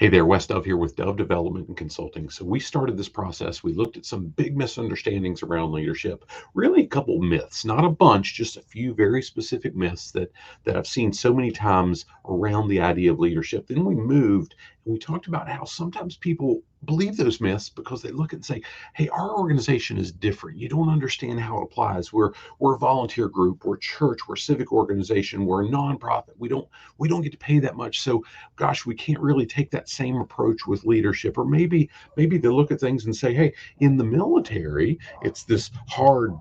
Hey there, Wes Dove here with Dove Development and Consulting. So we started this process. We looked at some big misunderstandings around leadership, really a couple myths, not a bunch, just a few very specific myths that I've seen so many times around the idea of leadership. Then we moved and we talked about how sometimes people believe those myths because they look and say, hey, our organization is different. You don't understand how it applies. We're a volunteer group, we're a church, we're a civic organization, we're a nonprofit. We don't get to pay that much. So gosh, we can't really take that same approach with leadership. Or maybe they look at things and say, hey, in the military, it's this hard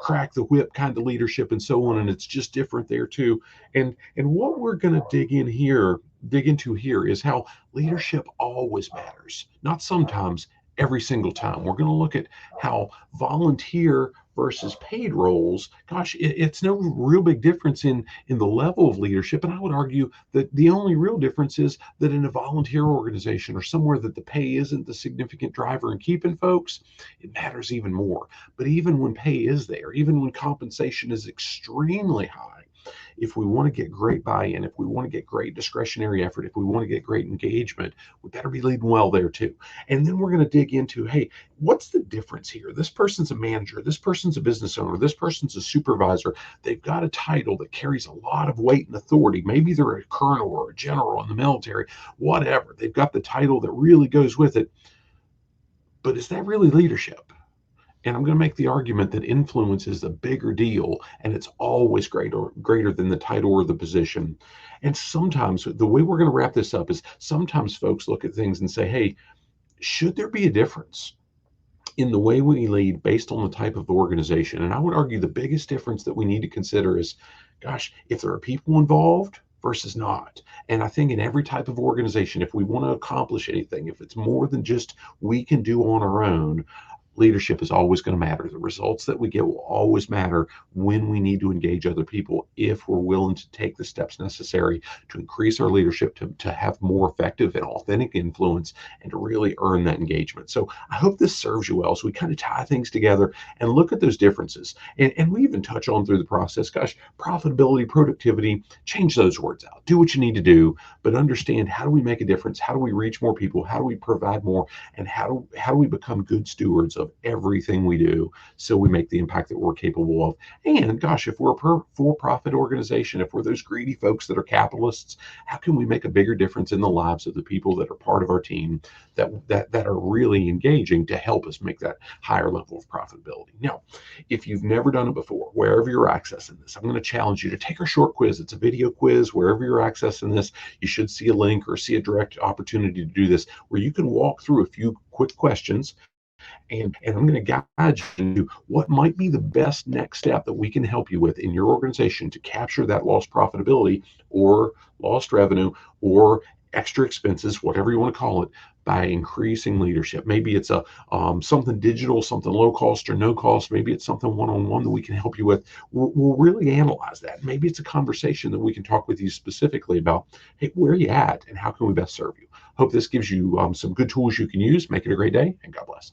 crack the whip kind of leadership and so on, and it's just different there too. And what we're going to dig into here is how leadership always matters, not sometimes, every single time. We're going to look at how volunteer versus paid roles, gosh, it's no real big difference in the level of leadership. And I would argue that the only real difference is that in a volunteer organization or somewhere that the pay isn't the significant driver in keeping folks, it matters even more. But even when pay is there, even when compensation is extremely high, if we want to get great buy-in, if we want to get great discretionary effort, if we want to get great engagement, we better be leading well there too. And then we're going to dig into, hey, what's the difference here? This person's a manager, this person's a business owner, this person's a supervisor. They've got a title that carries a lot of weight and authority. Maybe they're a colonel or a general in the military, whatever. They've got the title that really goes with it. But is that really leadership? And I'm going to make the argument that influence is a bigger deal, and it's always greater than the title or the position. And sometimes the way we're going to wrap this up is sometimes folks look at things and say, hey, should there be a difference in the way we lead based on the type of organization? And I would argue the biggest difference that we need to consider is, gosh, if there are people involved versus not. And I think in every type of organization, if we want to accomplish anything, if it's more than just we can do on our own, leadership is always going to matter. The results that we get will always matter when we need to engage other people, if we're willing to take the steps necessary to increase our leadership, to have more effective and authentic influence, and to really earn that engagement. So I hope this serves you well. So we kind of tie things together and look at those differences. And we even touch on through the process, gosh, profitability, productivity, change those words out. Do what you need to do, but understand, how do we make a difference? How do we reach more people? How do we provide more? And how do we become good stewards of everything we do, so we make the impact that we're capable of? And gosh, if we're a for-profit organization, if we're those greedy folks that are capitalists, how can we make a bigger difference in the lives of the people that are part of our team, that are really engaging to help us make that higher level of profitability? Now, if you've never done it before, wherever you're accessing this, I'm going to challenge you to take our short quiz. It's a video quiz. Wherever you're accessing this, you should see a link or see a direct opportunity to do this, where you can walk through a few quick questions. And I'm going to guide you into what might be the best next step that we can help you with in your organization to capture that lost profitability or lost revenue or extra expenses, whatever you want to call it, by increasing leadership. Maybe it's a something digital, something low cost or no cost. Maybe it's something one-on-one that we can help you with. We'll really analyze that. Maybe it's a conversation that we can talk with you specifically about, hey, where are you at and how can we best serve you? Hope this gives you some good tools you can use. Make it a great day, and God bless.